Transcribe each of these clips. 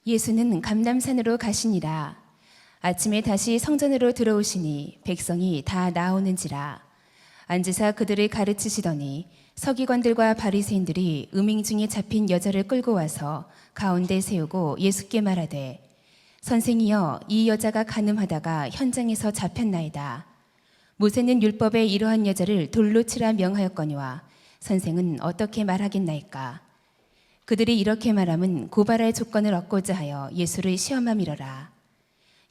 예수는 감람산으로 가시니라. 아침에 다시 성전으로 들어오시니 백성이 다 나오는지라. 앉으사 그들을 가르치시더니 서기관들과 바리새인들이 음행 중에 잡힌 여자를 끌고 와서 가운데 세우고 예수께 말하되, 선생이여, 이 여자가 간음하다가 현장에서 잡혔나이다. 모세는 율법에 이러한 여자를 돌로 치라 명하였거니와 선생은 어떻게 말하겠나이까? 그들이 이렇게 말함은 고발할 조건을 얻고자 하여 예수를 시험함이러라.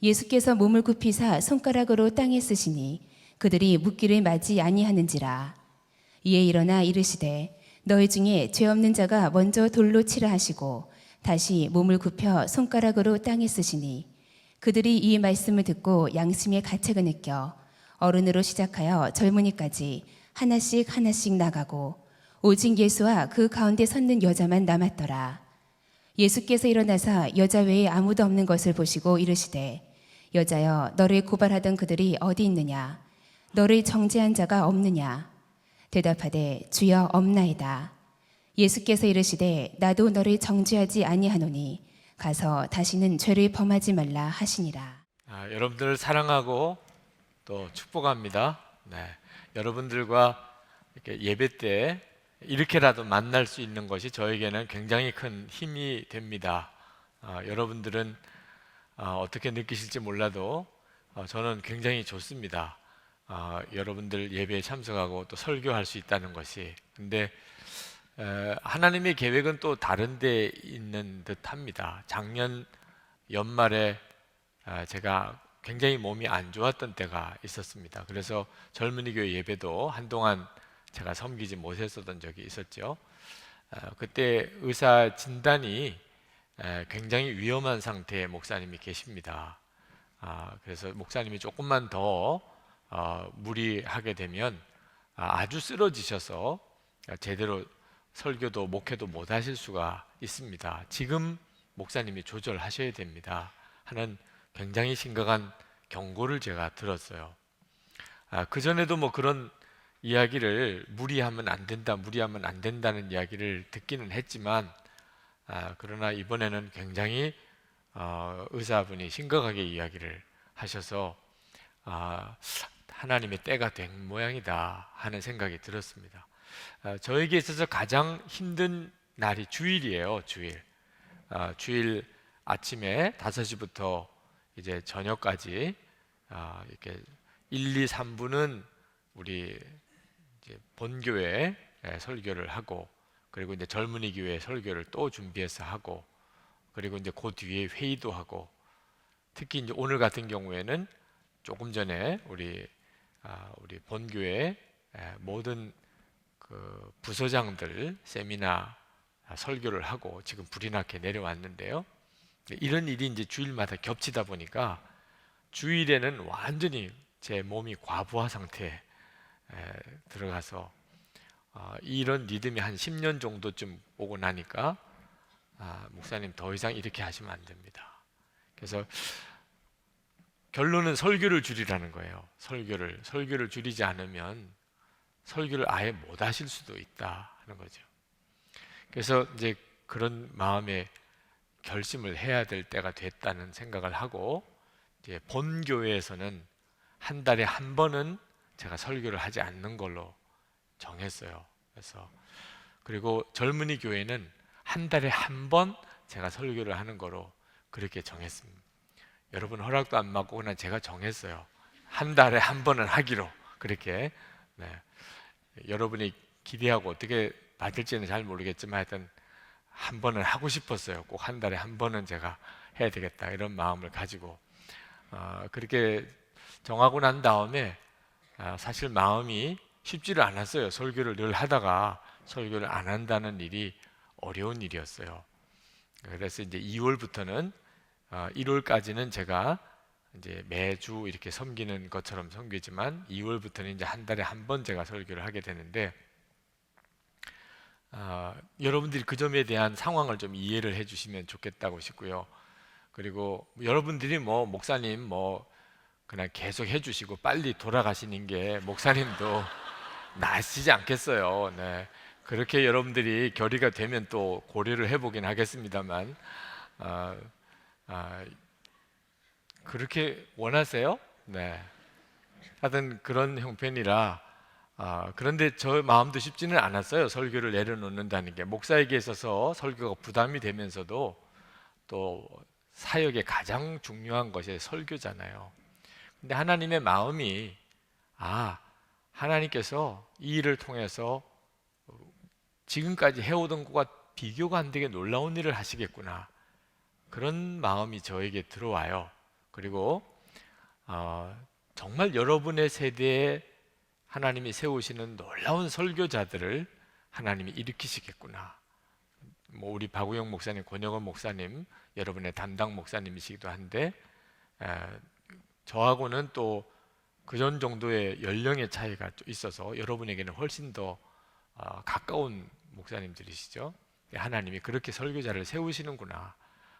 예수께서 몸을 굽히사 손가락으로 땅에 쓰시니 그들이 묻기를 맞이 아니하는지라. 이에 일어나 이르시되, 너희 중에 죄 없는 자가 먼저 돌로 치라 하시고 다시 몸을 굽혀 손가락으로 땅에 쓰시니 그들이 이 말씀을 듣고 양심의 가책을 느껴 어른으로 시작하여 젊은이까지 하나씩 하나씩 나가고 오직 예수와 그 가운데 섰는 여자만 남았더라. 예수께서 일어나사 여자 외에 아무도 없는 것을 보시고 이르시되, 여자여, 너를 고발하던 그들이 어디 있느냐? 너를 정죄한 자가 없느냐? 대답하되, 주여, 없나이다. 예수께서 이르시되, 나도 너를 정죄하지 아니하노니 가서 다시는 죄를 범하지 말라 하시니라. 여러분들을 사랑하고 또 축복합니다. 여러분들과 이렇게 예배 때 이렇게라도 만날 수 있는 것이 저에게는 굉장히 큰 힘이 됩니다. 여러분들은 어떻게 느끼실지 몰라도 저는 굉장히 좋습니다. 여러분들 예배에 참석하고 또 설교할 수 있다는 것이. 근데 하나님의 계획은 또 다른 데 있는 듯 합니다. 작년 연말에 제가 굉장히 몸이 안 좋았던 때가 있었습니다. 그래서 젊은이 교회 예배도 한동안 제가 섬기지 못했었던 적이 있었죠. 그때 의사 진단이 굉장히 위험한 상태의 목사님이 계십니다. 그래서 목사님이 조금만 더 무리하게 되면 아주 쓰러지셔서 제대로 설교도 목회도 못 하실 수가 있습니다. 지금 목사님이 조절하셔야 됩니다 하는 굉장히 심각한 경고를 제가 들었어요. 그전에도 뭐 그런 이야기를 무리하면 안 된다는 이야기를 듣기는 했지만 그러나 이번에는 굉장히 의사분이 심각하게 이야기를 하셔서 하나님의 때가 된 모양이다 하는 생각이 들었습니다. 저에게 있어서 가장 힘든 날이 주일이에요. 주일 아침에 5시부터 이제 저녁까지 이렇게 1, 2, 3부는 우리 이제 본교회 설교를 하고, 그리고 이제 젊은이 교회 설교를 또 준비해서 하고, 그리고 이제 그 뒤에 회의도 하고, 특히 이제 오늘 같은 경우에는 조금 전에 우리 본교회 모든 그 부서장들 세미나 설교를 하고 지금 불이 나게 내려왔는데요. 이런 일이 이제 주일마다 겹치다 보니까 주일에는 완전히 제 몸이 과부하 상태에 들어가서 이런 리듬이 한 10년 정도쯤 오고 나니까 목사님 더 이상 이렇게 하시면 안 됩니다. 그래서 결론은 설교를 줄이라는 거예요. 설교를 줄이지 않으면 설교를 아예 못 하실 수도 있다 하는 거죠. 그래서 이제 그런 마음에 결심을 해야 될 때가 됐다는 생각을 하고, 이제 본 교회에서는 한 달에 한 번은 제가 설교를 하지 않는 걸로 정했어요. 그리고 젊은이 교회는 한 달에 한 번 제가 설교를 하는 거로 그렇게 정했습니다. 여러분 허락도 안 받고 그냥 제가 정했어요. 한 달에 한 번은 하기로 그렇게. 여러분이 기대하고 어떻게 받을지는 잘 모르겠지만 하여튼 한 번은 하고 싶었어요. 꼭 한 달에 한 번은 제가 해야 되겠다 이런 마음을 가지고 그렇게 정하고 난 다음에 사실 마음이 쉽지를 않았어요. 설교를 늘 하다가 설교를 안 한다는 일이 어려운 일이었어요. 그래서 이제 2월부터는 1월까지는 제가 이제 매주 이렇게 섬기는 것처럼 섬기지만 2월부터는 이제 한 달에 한 번 제가 설교를 하게 되는데, 여러분들이 그 점에 대한 상황을 좀 이해를 해주시면 좋겠다고 싶고요. 그리고 여러분들이 뭐 목사님 뭐 그냥 계속 해주시고 빨리 돌아가시는 게 목사님도 나으시지 않겠어요. 그렇게 여러분들이 결의가 되면 또 고려를 해보긴 하겠습니다만 그렇게 원하세요? 네. 하여튼 그런 형편이라 그런데 저 마음도 쉽지는 않았어요. 설교를 내려놓는다는 게 목사에게 있어서 설교가 부담이 되면서도 또 사역의 가장 중요한 것이 설교잖아요. 근데 하나님의 마음이 하나님께서 이 일을 통해서 지금까지 해오던 것과 비교가 안 되게 놀라운 일을 하시겠구나, 그런 마음이 저에게 들어와요. 그리고 정말 여러분의 세대에 하나님이 세우시는 놀라운 설교자들을 하나님이 일으키시겠구나. 뭐 우리 박우영 목사님, 권영원 목사님 여러분의 담당 목사님이시기도 한데 저하고는 또 그전 정도의 연령의 차이가 있어서 여러분에게는 훨씬 더 가까운 목사님들이시죠. 하나님이 그렇게 설교자를 세우시는구나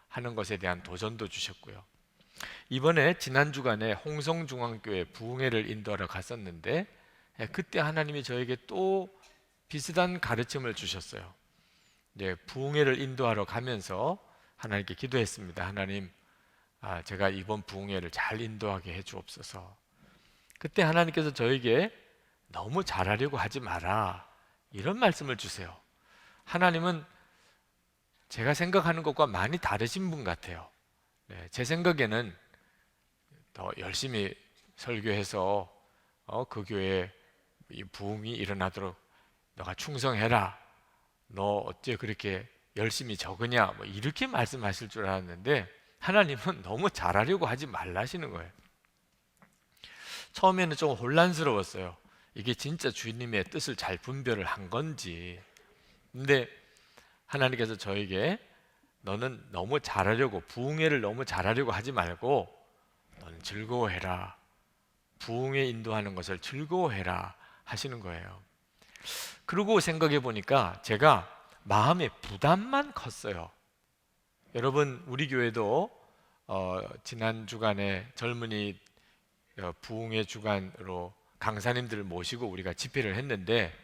하는 것에 대한 도전도 주셨고요. 이번에 지난 주간에 홍성중앙교회 부흥회를 인도하러 갔었는데 그때 하나님이 저에게 또 비슷한 가르침을 주셨어요. 이제 부흥회를 인도하러 가면서 하나님께 기도했습니다. 하나님, 제가 이번 부흥회를 잘 인도하게 해주옵소서. 그때 하나님께서 저에게 너무 잘하려고 하지 마라, 이런 말씀을 주세요. 하나님은 제가 생각하는 것과 많이 다르신 분 같아요. 제 생각에는 더 열심히 설교해서 그 교회에 이 부흥이 일어나도록 너가 충성해라, 너 어째 그렇게 열심히 적으냐, 뭐 이렇게 말씀하실 줄 알았는데 하나님은 너무 잘하려고 하지 말라시는 거예요. 처음에는 좀 혼란스러웠어요. 이게 진짜 주님의 뜻을 잘 분별을 한 건지. 근데 하나님께서 저에게 너는 너무 잘하려고, 부흥회를 너무 잘하려고 하지 말고 너는 즐거워해라, 부흥회 인도하는 것을 즐거워해라 하시는 거예요. 그러고 생각해 보니까 제가 마음의 부담만 컸어요. 여러분, 우리 교회도 지난 주간에 젊은이 부흥회 주간으로 강사님들을 모시고 우리가 집회를 했는데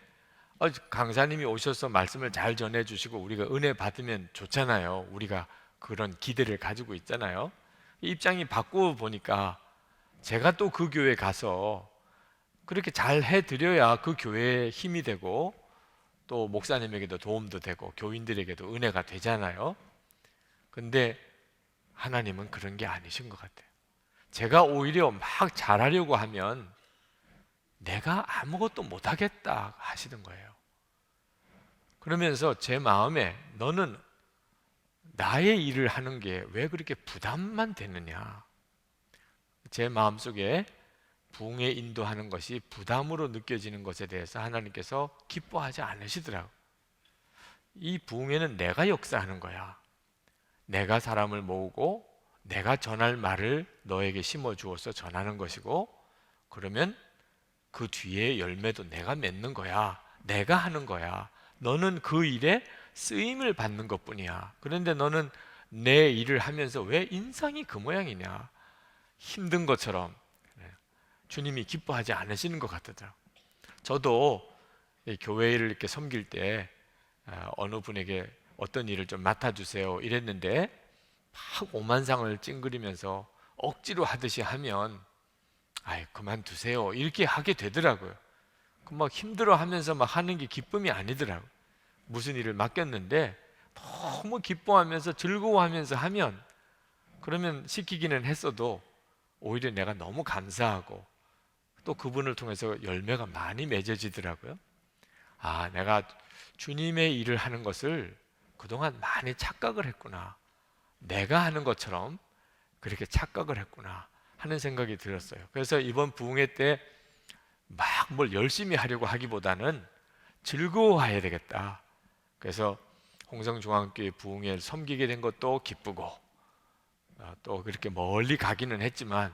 강사님이 오셔서 말씀을 잘 전해주시고 우리가 은혜 받으면 좋잖아요. 우리가 그런 기대를 가지고 있잖아요. 입장이 바꾸어 보니까 제가 또 그 교회 가서 그렇게 잘 해드려야 그 교회에 힘이 되고 또 목사님에게도 도움도 되고 교인들에게도 은혜가 되잖아요. 근데 하나님은 그런 게 아니신 것 같아요. 제가 오히려 막 잘하려고 하면 내가 아무것도 못하겠다 하시는 거예요. 그러면서 제 마음에 너는 나의 일을 하는 게 왜 그렇게 부담만 되느냐, 제 마음속에 부흥에 인도하는 것이 부담으로 느껴지는 것에 대해서 하나님께서 기뻐하지 않으시더라고요. 이 부흥회는 내가 역사하는 거야. 내가 사람을 모으고 내가 전할 말을 너에게 심어주어서 전하는 것이고, 그러면 그 뒤에 열매도 내가 맺는 거야. 내가 하는 거야. 너는 그 일에 쓰임을 받는 것뿐이야. 그런데 너는 내 일을 하면서 왜 인상이 그 모양이냐, 힘든 것처럼. 주님이 기뻐하지 않으시는 것 같더라고요. 저도 교회를 이렇게 섬길 때 어느 분에게 어떤 일을 좀 맡아주세요 이랬는데 막 오만상을 찡그리면서 억지로 하듯이 하면 아이 그만두세요 이렇게 하게 되더라고요. 막 힘들어하면서 막 하는 게 기쁨이 아니더라고요. 무슨 일을 맡겼는데 너무 기뻐하면서 즐거워하면서 하면, 그러면 시키기는 했어도 오히려 내가 너무 감사하고 또 그분을 통해서 열매가 많이 맺어지더라고요. 내가 주님의 일을 하는 것을 그동안 많이 착각을 했구나, 내가 하는 것처럼 그렇게 착각을 했구나 하는 생각이 들었어요. 그래서 이번 부흥회 때 막 뭘 열심히 하려고 하기보다는 즐거워해야 되겠다. 그래서 홍성중앙교회 부흥회를 섬기게 된 것도 기쁘고 또 그렇게 멀리 가기는 했지만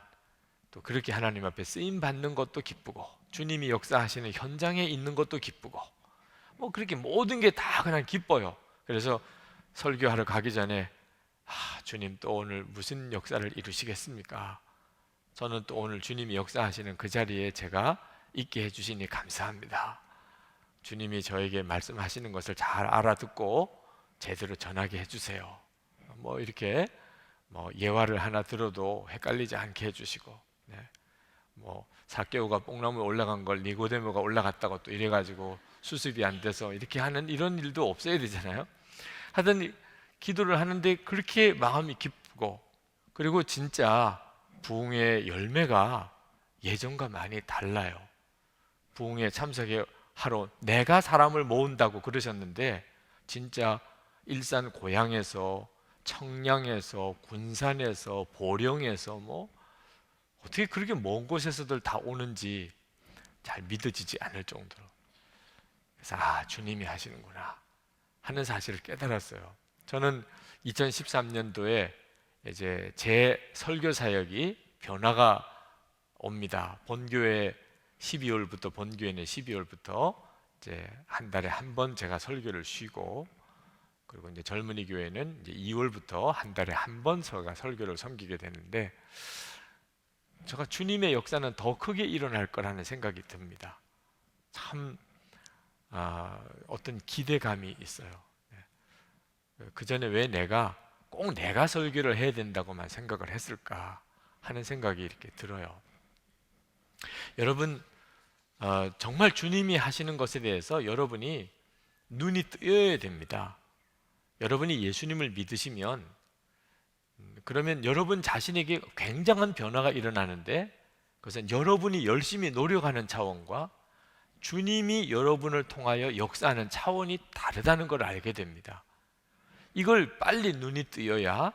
또 그렇게 하나님 앞에 쓰임 받는 것도 기쁘고 주님이 역사하시는 현장에 있는 것도 기쁘고 뭐 그렇게 모든 게 다 그냥 기뻐요. 그래서 설교하러 가기 전에 주님 또 오늘 무슨 역사를 이루시겠습니까? 저는 또 오늘 주님이 역사하시는 그 자리에 제가 있게 해주시니 감사합니다. 주님이 저에게 말씀하시는 것을 잘 알아듣고 제대로 전하게 해주세요. 뭐 이렇게 뭐 예화를 하나 들어도 헷갈리지 않게 해주시고, 네. 뭐 삭개오가 뽕나무에 올라간 걸 니고데모가 올라갔다고 또 이래가지고 수습이 안 돼서 이렇게 하는 이런 일도 없어야 되잖아요. 하여튼 기도를 하는데 그렇게 마음이 기쁘고, 그리고 진짜 부흥의 열매가 예전과 많이 달라요. 부흥에 참석하러 내가 사람을 모은다고 그러셨는데 진짜 일산 고향에서, 청량에서, 군산에서, 보령에서 뭐 어떻게 그렇게 먼 곳에서들 다 오는지 잘 믿어지지 않을 정도로. 그래서 주님이 하시는구나 하는 사실을 깨달았어요. 저는 2013년도에 이제 제 설교 사역이 변화가 옵니다. 본교회 12월부터, 본교회는 12월부터 이제 한 달에 한 번 제가 설교를 쉬고, 그리고 이제 젊은이 교회는 이제 2월부터 한 달에 한 번 제가 설교를 섬기게 되는데, 제가 주님의 역사는 더 크게 일어날 거라는 생각이 듭니다. 참 어떤 기대감이 있어요. 그 전에 왜 꼭 내가 설교를 해야 된다고만 생각을 했을까 하는 생각이 이렇게 들어요. 여러분, 정말 주님이 하시는 것에 대해서 여러분이 눈이 뜨여야 됩니다. 여러분이 예수님을 믿으시면, 그러면 여러분 자신에게 굉장한 변화가 일어나는데, 그것은 여러분이 열심히 노력하는 차원과 주님이 여러분을 통하여 역사하는 차원이 다르다는 걸 알게 됩니다. 이걸 빨리 눈이 뜨여야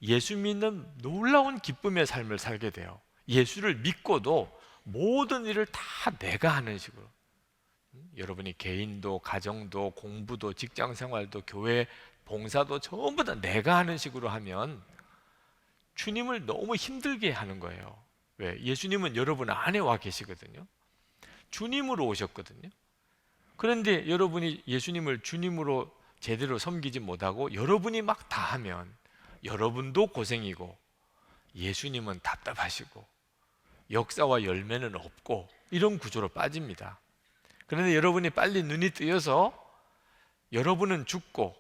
예수 믿는 놀라운 기쁨의 삶을 살게 돼요. 예수를 믿고도 모든 일을 다 내가 하는 식으로, 여러분이 개인도, 가정도, 공부도, 직장생활도, 교회 봉사도 전부 다 내가 하는 식으로 하면 주님을 너무 힘들게 하는 거예요. 왜? 예수님은 여러분 안에 와 계시거든요. 주님으로 오셨거든요. 그런데 여러분이 예수님을 주님으로 제대로 섬기지 못하고 여러분이 막 다 하면 여러분도 고생이고 예수님은 답답하시고 역사와 열매는 없고 이런 구조로 빠집니다. 그런데 여러분이 빨리 눈이 뜨여서 여러분은 죽고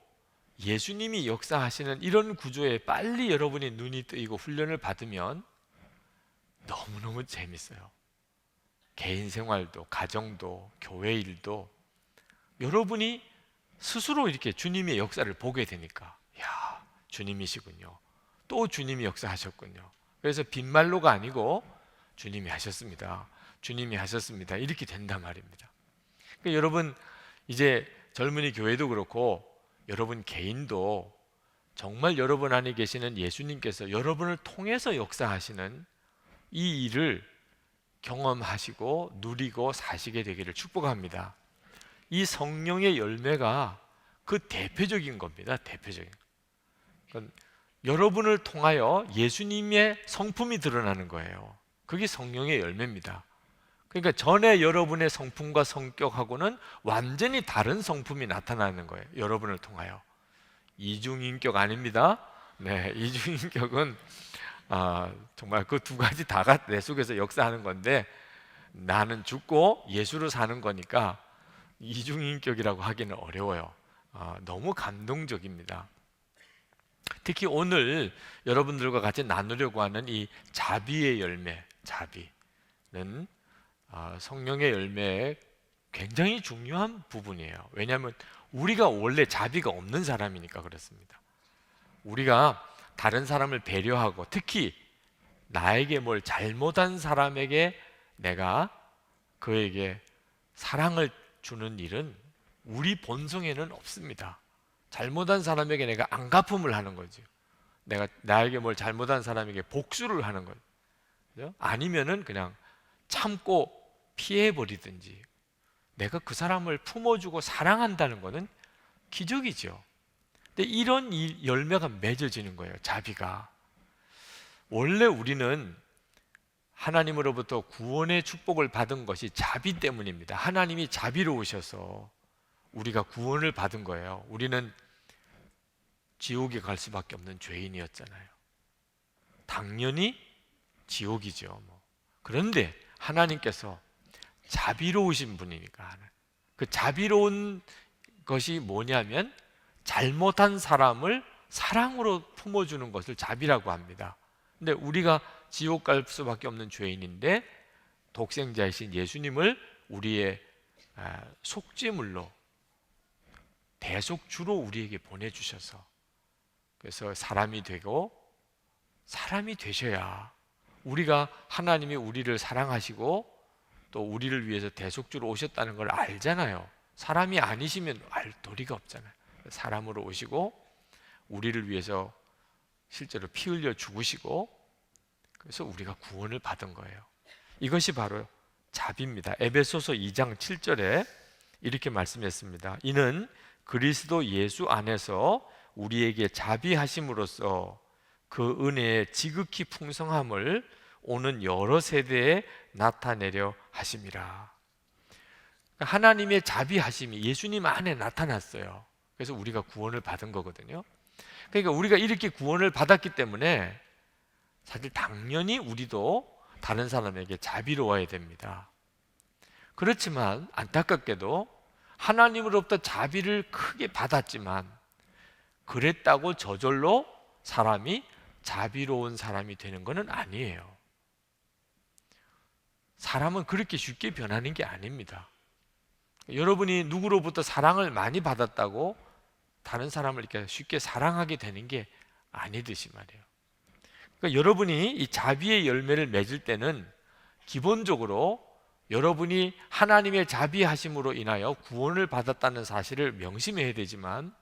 예수님이 역사하시는 이런 구조에 빨리 여러분이 눈이 뜨이고 훈련을 받으면 너무너무 재밌어요. 개인 생활도, 가정도, 교회 일도 여러분이 스스로 이렇게 주님의 역사를 보게 되니까, 야, 주님이시군요. 또 주님이 역사하셨군요. 그래서 빈말로가 아니고 주님이 하셨습니다. 주님이 하셨습니다. 이렇게 된단 말입니다. 그러니까 여러분, 이제 젊은이 교회도 그렇고 여러분 개인도 정말 여러분 안에 계시는 예수님께서 여러분을 통해서 역사하시는 이 일을 경험하시고 누리고 사시게 되기를 축복합니다. 이 성령의 열매가 그 대표적인 겁니다. 대표적인. 그러니까 여러분을 통하여 예수님의 성품이 드러나는 거예요. 그게 성령의 열매입니다. 그러니까 전에 여러분의 성품과 성격하고는 완전히 다른 성품이 나타나는 거예요. 여러분을 통하여. 이중인격 아닙니다. 네, 이중인격은 정말 그 두 가지 다가 내 속에서 역사하는 건데, 나는 죽고 예수로 사는 거니까 이중인격이라고 하기는 어려워요. 너무 감동적입니다. 특히 오늘 여러분들과 같이 나누려고 하는 이 자비의 열매, 자비는 성령의 열매의 굉장히 중요한 부분이에요. 왜냐하면 우리가 원래 자비가 없는 사람이니까 그렇습니다. 우리가 다른 사람을 배려하고, 특히 나에게 뭘 잘못한 사람에게 내가 그에게 사랑을 주는 일은 우리 본성에는 없습니다. 잘못한 사람에게 내가 안갚음을 하는 거죠. 나에게 뭘 잘못한 사람에게 복수를 하는 거죠. 아니면은 그냥 참고 피해버리든지, 내가 그 사람을 품어주고 사랑한다는 것은 기적이죠. 근데 이런 열매가 맺어지는 거예요. 자비가. 원래 우리는 하나님으로부터 구원의 축복을 받은 것이 자비 때문입니다. 하나님이 자비로우셔서 우리가 구원을 받은 거예요. 우리는 지옥에 갈 수밖에 없는 죄인이었잖아요. 당연히 지옥이죠. 그런데 하나님께서 자비로우신 분이니까, 그 자비로운 것이 뭐냐면 잘못한 사람을 사랑으로 품어주는 것을 자비라고 합니다. 근데 우리가 지옥 갈 수밖에 없는 죄인인데 독생자이신 예수님을 우리의 속죄물로 대속주로 우리에게 보내주셔서, 그래서 사람이 되고 사람이 되셔야 우리가 하나님이 우리를 사랑하시고 또 우리를 위해서 대속주로 오셨다는 걸 알잖아요. 사람이 아니시면 알 도리가 없잖아요. 사람으로 오시고 우리를 위해서 실제로 피 흘려 죽으시고, 그래서 우리가 구원을 받은 거예요. 이것이 바로 자비입니다. 에베소서 2장 7절에 이렇게 말씀했습니다. 이는 그리스도 예수 안에서 우리에게 자비하심으로써 그 은혜의 지극히 풍성함을 오는 여러 세대에 나타내려 하심이라. 하나님의 자비하심이 예수님 안에 나타났어요. 그래서 우리가 구원을 받은 거거든요. 그러니까 우리가 이렇게 구원을 받았기 때문에 사실 당연히 우리도 다른 사람에게 자비로워야 됩니다. 그렇지만 안타깝게도 하나님으로부터 자비를 크게 받았지만 그랬다고 저절로 사람이 자비로운 사람이 되는 것은 아니에요. 사람은 그렇게 쉽게 변하는 게 아닙니다. 여러분이 누구로부터 사랑을 많이 받았다고 다른 사람을 이렇게 쉽게 사랑하게 되는 게 아니듯이 말이에요. 그러니까 여러분이 이 자비의 열매를 맺을 때는 기본적으로 여러분이 하나님의 자비하심으로 인하여 구원을 받았다는 사실을 명심해야 되지만,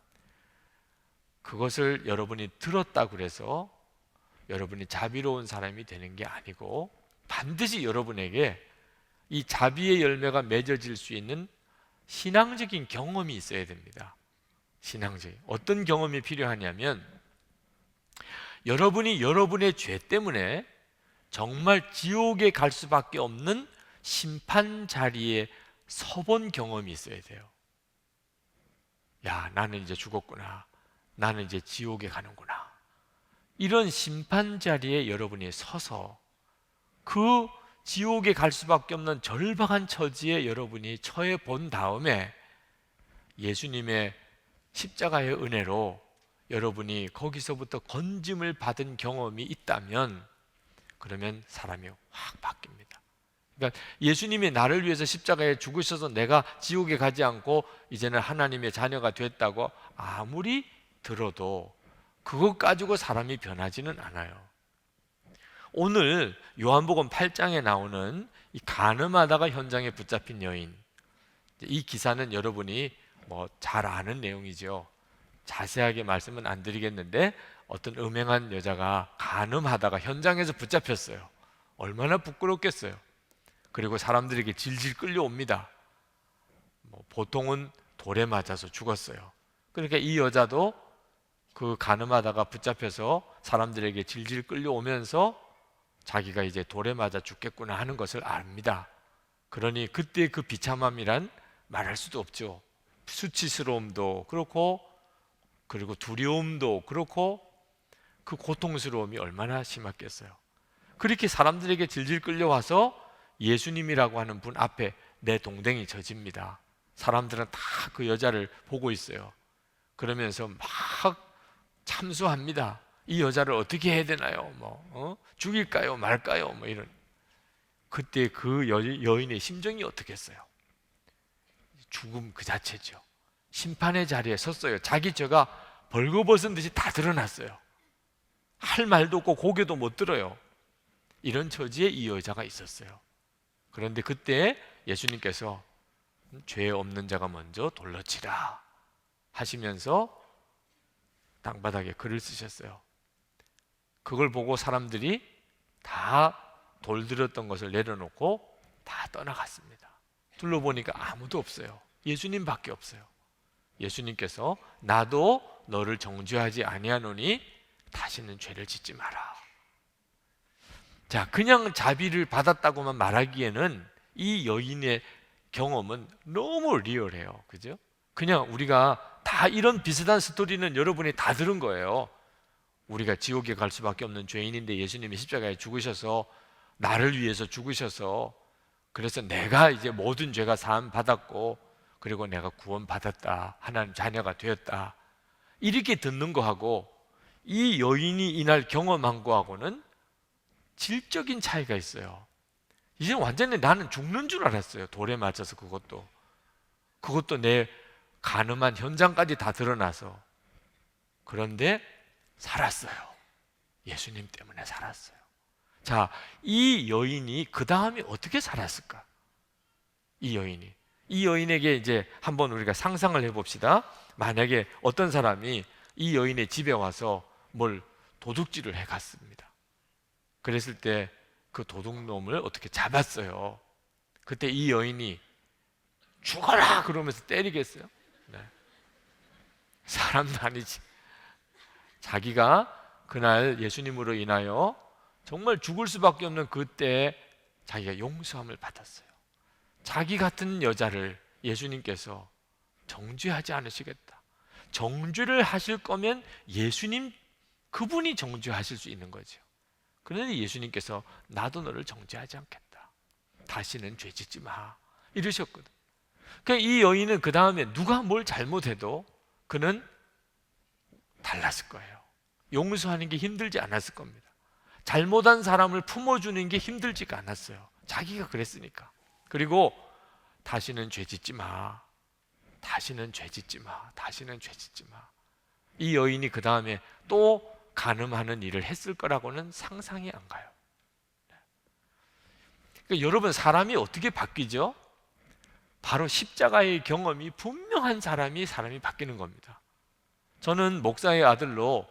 그것을 여러분이 들었다고 해서 여러분이 자비로운 사람이 되는 게 아니고, 반드시 여러분에게 이 자비의 열매가 맺어질 수 있는 신앙적인 경험이 있어야 됩니다. 신앙적인 어떤 경험이 필요하냐면, 여러분이 여러분의 죄 때문에 정말 지옥에 갈 수밖에 없는 심판 자리에 서본 경험이 있어야 돼요. 야, 나는 이제 죽었구나. 나는 이제 지옥에 가는구나. 이런 심판 자리에 여러분이 서서 그 지옥에 갈 수밖에 없는 절박한 처지에 여러분이 처해 본 다음에 예수님의 십자가의 은혜로 여러분이 거기서부터 건짐을 받은 경험이 있다면, 그러면 사람이 확 바뀝니다. 그러니까 예수님이 나를 위해서 십자가에 죽으셔서 내가 지옥에 가지 않고 이제는 하나님의 자녀가 됐다고 아무리 들어도 그것 가지고 사람이 변하지는 않아요. 오늘 요한복음 8장에 나오는 이 간음하다가 현장에 붙잡힌 여인, 이 기사는 여러분이 잘 아는 내용이죠. 자세하게 말씀은 안 드리겠는데, 어떤 음행한 여자가 간음하다가 현장에서 붙잡혔어요. 얼마나 부끄럽겠어요. 그리고 사람들에게 질질 끌려옵니다. 보통은 돌에 맞아서 죽었어요. 그러니까 이 여자도 그 간음하다가 붙잡혀서 사람들에게 질질 끌려오면서 자기가 이제 돌에 맞아 죽겠구나 하는 것을 압니다. 그러니 그때 그 비참함이란 말할 수도 없죠. 수치스러움도 그렇고, 그리고 두려움도 그렇고, 그 고통스러움이 얼마나 심했겠어요. 그렇게 사람들에게 질질 끌려와서 예수님이라고 하는 분 앞에 내 동댕이 젖입니다. 사람들은 다 그 여자를 보고 있어요. 그러면서 막 참수합니다. 이 여자를 어떻게 해야 되나요? 죽일까요? 말까요? 이런. 그때 그 여인의 심정이 어떻겠어요? 죽음 그 자체죠. 심판의 자리에 섰어요. 자기 죄가 벌거벗은 듯이 다 드러났어요. 할 말도 없고 고개도 못 들어요. 이런 처지에 이 여자가 있었어요. 그런데 그때 예수님께서 죄 없는 자가 먼저 돌로 치라 하시면서 땅바닥에 글을 쓰셨어요. 그걸 보고 사람들이 다 돌들었던 것을 내려놓고 다 떠나갔습니다. 둘러보니까 아무도 없어요. 예수님밖에 없어요. 예수님께서 나도 너를 정죄하지 아니하노니 다시는 죄를 짓지 마라. 자, 그냥 자비를 받았다고만 말하기에는 이 여인의 경험은 너무 리얼해요. 그죠? 그냥 우리가 다 이런 비슷한 스토리는 여러분이 다 들은 거예요. 우리가 지옥에 갈 수밖에 없는 죄인인데 예수님이 십자가에 죽으셔서 나를 위해서 죽으셔서, 그래서 내가 이제 모든 죄가 사함 받았고, 그리고 내가 구원 받았다, 하나님 자녀가 되었다, 이렇게 듣는 거하고 이 여인이 이날 경험한 거하고는 질적인 차이가 있어요. 이제 완전히 나는 죽는 줄 알았어요. 돌에 맞아서 그것도 내 가늠한 현장까지 다 드러나서. 그런데 살았어요. 예수님 때문에 살았어요. 자, 이 여인이 그 다음에 어떻게 살았을까? 이 여인에게 이제 한번 우리가 상상을 해봅시다. 만약에 어떤 사람이 이 여인의 집에 와서 뭘 도둑질을 해갔습니다. 그랬을 때 그 도둑놈을 어떻게 잡았어요. 그때 이 여인이 죽어라 그러면서 때리겠어요? 네. 사람도 아니지. 자기가 그날 예수님으로 인하여 정말 죽을 수밖에 없는 그때 자기가 용서함을 받았어요. 자기 같은 여자를 예수님께서 정죄하지 않으시겠다. 정죄를 하실 거면 예수님 그분이 정죄하실 수 있는 거죠. 그런데 예수님께서 나도 너를 정죄하지 않겠다. 다시는 죄 짓지 마. 이러셨거든. 그러니까 이 여인은 그 다음에 누가 뭘 잘못해도 그는 달랐을 거예요. 용서하는 게 힘들지 않았을 겁니다. 잘못한 사람을 품어주는 게 힘들지가 않았어요. 자기가 그랬으니까. 그리고 다시는 죄 짓지 마. 다시는 죄 짓지 마. 다시는 죄 짓지 마. 이 여인이 그 다음에 또 간음하는 일을 했을 거라고는 상상이 안 가요. 그러니까 여러분, 사람이 어떻게 바뀌죠? 바로 십자가의 경험이 분명한 사람이 바뀌는 겁니다. 저는 목사의 아들로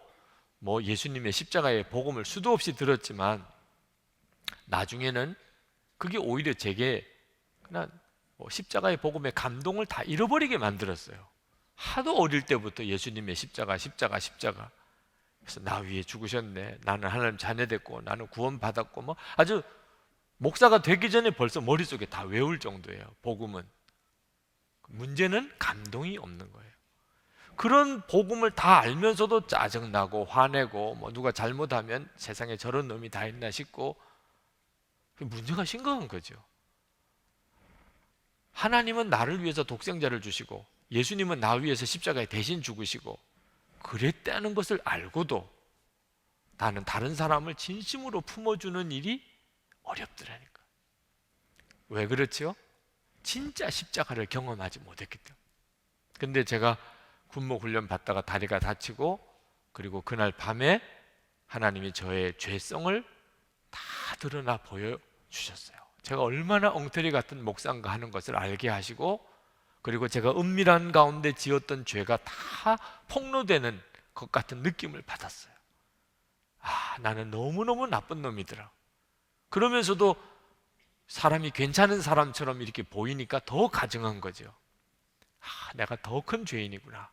예수님의 십자가의 복음을 수도 없이 들었지만 나중에는 그게 오히려 제게 그냥 십자가의 복음의 감동을 다 잃어버리게 만들었어요. 하도 어릴 때부터 예수님의 십자가. 그래서 나 위에 죽으셨네. 나는 하나님 자녀 됐고 나는 구원받았고 아주 목사가 되기 전에 벌써 머릿속에 다 외울 정도예요. 복음은. 문제는 감동이 없는 거예요. 그런 복음을 다 알면서도 짜증나고 화내고 누가 잘못하면 세상에 저런 놈이 다 있나 싶고 문제가 심각한 거죠. 하나님은 나를 위해서 독생자를 주시고 예수님은 나 위해서 십자가에 대신 죽으시고 그랬다는 것을 알고도 나는 다른 사람을 진심으로 품어주는 일이 어렵더라니까. 왜 그렇죠? 진짜 십자가를 경험하지 못했기 때문에. 근데 제가 군목 훈련 받다가 다리가 다치고 그리고 그날 밤에 하나님이 저의 죄성을 다 드러나 보여주셨어요. 제가 얼마나 엉터리 같은 목사인가 하는 것을 알게 하시고 그리고 제가 은밀한 가운데 지었던 죄가 다 폭로되는 것 같은 느낌을 받았어요. 나는 너무너무 나쁜 놈이더라. 그러면서도 사람이 괜찮은 사람처럼 이렇게 보이니까 더 가증한 거죠. 내가 더 큰 죄인이구나.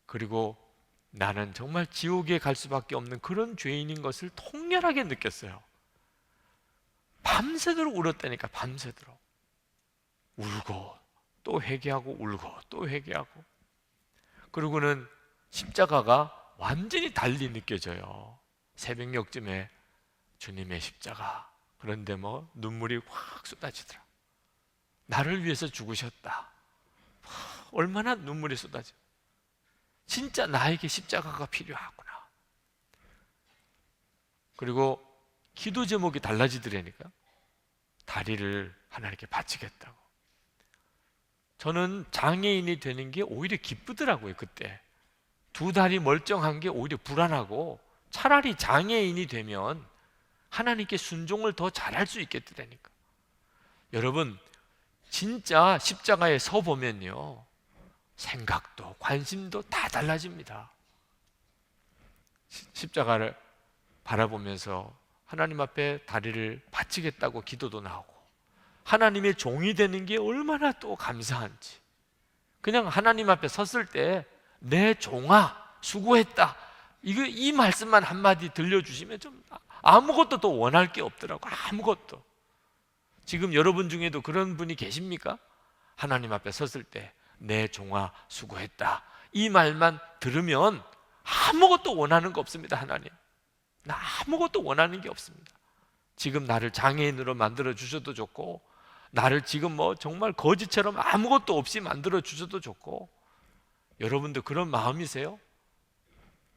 그리고 나는 정말 지옥에 갈 수밖에 없는 그런 죄인인 것을 통렬하게 느꼈어요. 밤새도록 울었다니까. 밤새도록 울고 또 회개하고 울고 또 회개하고. 그리고는 십자가가 완전히 달리 느껴져요. 새벽녘쯤에 주님의 십자가. 그런데 눈물이 확 쏟아지더라. 나를 위해서 죽으셨다. 얼마나 눈물이 쏟아져. 진짜 나에게 십자가가 필요하구나. 그리고 기도 제목이 달라지더라니까. 다리를 하나님께 바치겠다고. 저는 장애인이 되는 게 오히려 기쁘더라고요. 그때 두 다리 멀쩡한 게 오히려 불안하고 차라리 장애인이 되면 하나님께 순종을 더 잘할 수 있겠더라니까. 여러분, 진짜 십자가에 서 보면요 생각도 관심도 다 달라집니다. 십자가를 바라보면서 하나님 앞에 다리를 바치겠다고 기도도 나오고 하나님의 종이 되는 게 얼마나 또 감사한지. 그냥 하나님 앞에 섰을 때 내 종아 수고했다 이 말씀만 한마디 들려주시면 좀 아무것도 더 원할 게 없더라고. 아무것도. 지금 여러분 중에도 그런 분이 계십니까? 하나님 앞에 섰을 때 내 종아 수고했다 이 말만 들으면 아무것도 원하는 거 없습니다. 하나님, 나 아무것도 원하는 게 없습니다. 지금 나를 장애인으로 만들어 주셔도 좋고 나를 지금 정말 거지처럼 아무것도 없이 만들어 주셔도 좋고. 여러분도 그런 마음이세요?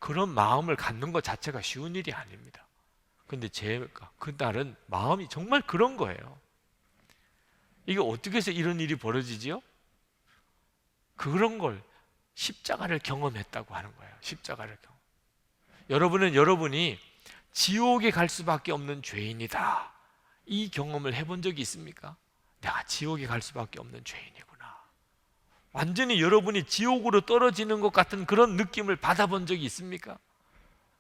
그런 마음을 갖는 것 자체가 쉬운 일이 아닙니다. 근데 제가 그날은 마음이 정말 그런 거예요. 이게 어떻게 해서 이런 일이 벌어지지요? 그런 걸 십자가를 경험했다고 하는 거예요. 십자가를 경험. 여러분은 여러분이 지옥에 갈 수밖에 없는 죄인이다, 이 경험을 해본 적이 있습니까? 내가 지옥에 갈 수밖에 없는 죄인이구나. 완전히 여러분이 지옥으로 떨어지는 것 같은 그런 느낌을 받아본 적이 있습니까?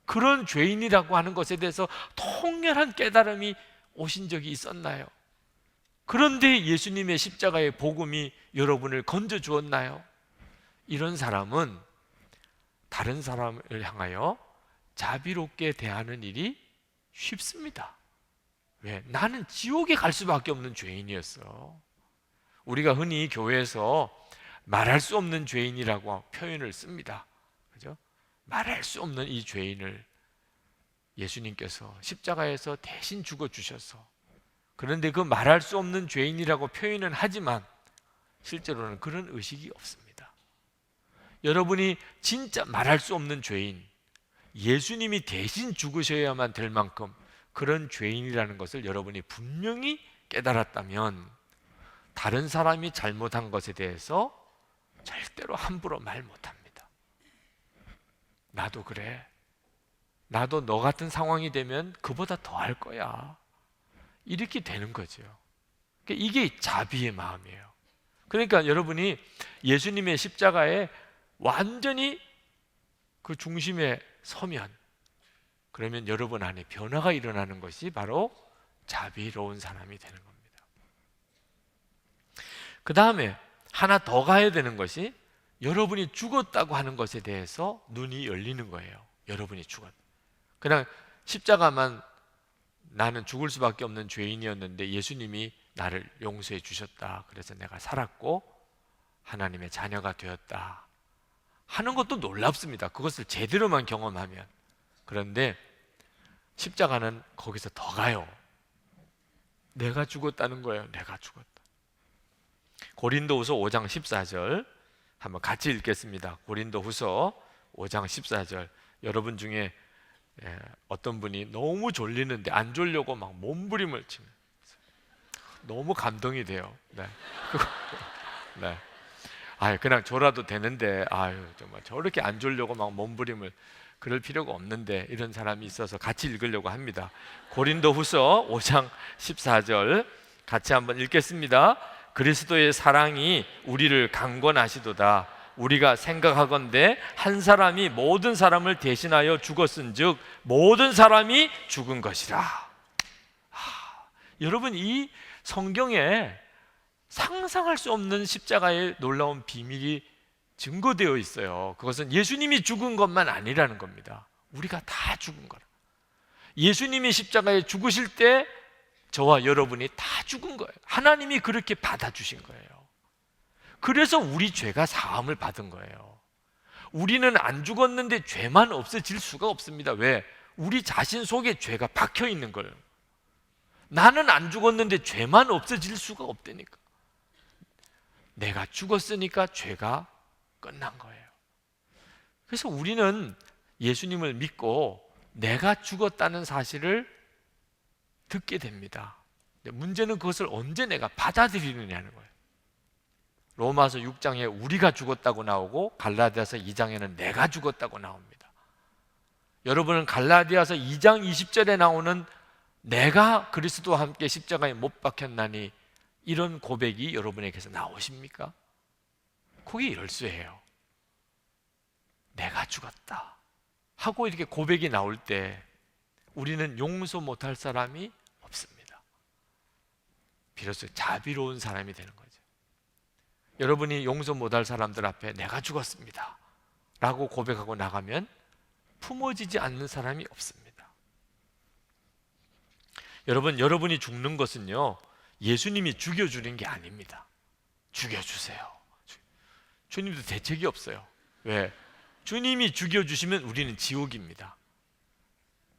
그런 죄인이라고 하는 것에 대해서 통렬한 깨달음이 오신 적이 있었나요? 그런데 예수님의 십자가의 복음이 여러분을 건져 주었나요? 이런 사람은 다른 사람을 향하여 자비롭게 대하는 일이 쉽습니다. 왜? 나는 지옥에 갈 수밖에 없는 죄인이었어. 우리가 흔히 교회에서 말할 수 없는 죄인이라고 표현을 씁니다. 그죠? 말할 수 없는 이 죄인을 예수님께서 십자가에서 대신 죽어 주셔서, 그런데 그 말할 수 없는 죄인이라고 표현은 하지만 실제로는 그런 의식이 없습니다. 여러분이 진짜 말할 수 없는 죄인, 예수님이 대신 죽으셔야만 될 만큼 그런 죄인이라는 것을 여러분이 분명히 깨달았다면 다른 사람이 잘못한 것에 대해서 절대로 함부로 말 못합니다. 나도 그래. 나도 너 같은 상황이 되면 그보다 더 할 거야. 이렇게 되는 거죠. 이게 자비의 마음이에요. 그러니까 여러분이 예수님의 십자가에 완전히 그 중심에 서면, 그러면 여러분 안에 변화가 일어나는 것이 바로 자비로운 사람이 되는 겁니다. 그 다음에 하나 더 가야 되는 것이, 여러분이 죽었다고 하는 것에 대해서 눈이 열리는 거예요. 여러분이 죽었다. 그냥 십자가만 나는 죽을 수밖에 없는 죄인이었는데 예수님이 나를 용서해 주셨다, 그래서 내가 살았고 하나님의 자녀가 되었다 하는 것도 놀랍습니다. 그것을 제대로만 경험하면. 그런데 십자가는 거기서 더 가요. 내가 죽었다는 거예요. 내가 죽었다. 고린도후서 5장 14절 한번 같이 읽겠습니다. 고린도후서 5장 14절. 여러분 중에 어떤 분이 너무 졸리는데 안 졸려고 막 몸부림을 치면 너무 감동이 돼요. 네. 네. 그냥 졸아도 되는데, 정말 저렇게 안 졸려고 막 몸부림을, 그럴 필요가 없는데, 이런 사람이 있어서 같이 읽으려고 합니다. 고린도후서 5장 14절 같이 한번 읽겠습니다. 그리스도의 사랑이 우리를 강권하시도다. 우리가 생각하건대 한 사람이 모든 사람을 대신하여 죽었은즉 모든 사람이 죽은 것이라. 여러분, 이 성경에 상상할 수 없는 십자가의 놀라운 비밀이 증거되어 있어요. 그것은 예수님이 죽은 것만 아니라는 겁니다. 우리가 다 죽은 거라. 예수님이 십자가에 죽으실 때 저와 여러분이 다 죽은 거예요. 하나님이 그렇게 받아주신 거예요. 그래서 우리 죄가 사함을 받은 거예요. 우리는 안 죽었는데 죄만 없어질 수가 없습니다. 왜? 우리 자신 속에 죄가 박혀 있는 거예요. 나는 안 죽었는데 죄만 없어질 수가 없다니까. 내가 죽었으니까 죄가 끝난 거예요. 그래서 우리는 예수님을 믿고 내가 죽었다는 사실을 듣게 됩니다. 문제는 그것을 언제 내가 받아들이느냐는 거예요. 로마서 6장에 우리가 죽었다고 나오고 갈라디아서 2장에는 내가 죽었다고 나옵니다. 여러분은 갈라디아서 2장 20절에 나오는 내가 그리스도와 함께 십자가에 못 박혔나니, 이런 고백이 여러분에게서 나오십니까? 그게 열쇠예요. 내가 죽었다 하고 이렇게 고백이 나올 때 우리는 용서 못할 사람이 없습니다. 비로소 자비로운 사람이 되는 거죠. 여러분이 용서 못할 사람들 앞에 내가 죽었습니다 라고 고백하고 나가면 품어지지 않는 사람이 없습니다. 여러분, 여러분이 죽는 것은요, 예수님이 죽여주는 게 아닙니다. 죽여주세요. 주님도 대책이 없어요. 왜? 주님이 죽여주시면 우리는 지옥입니다.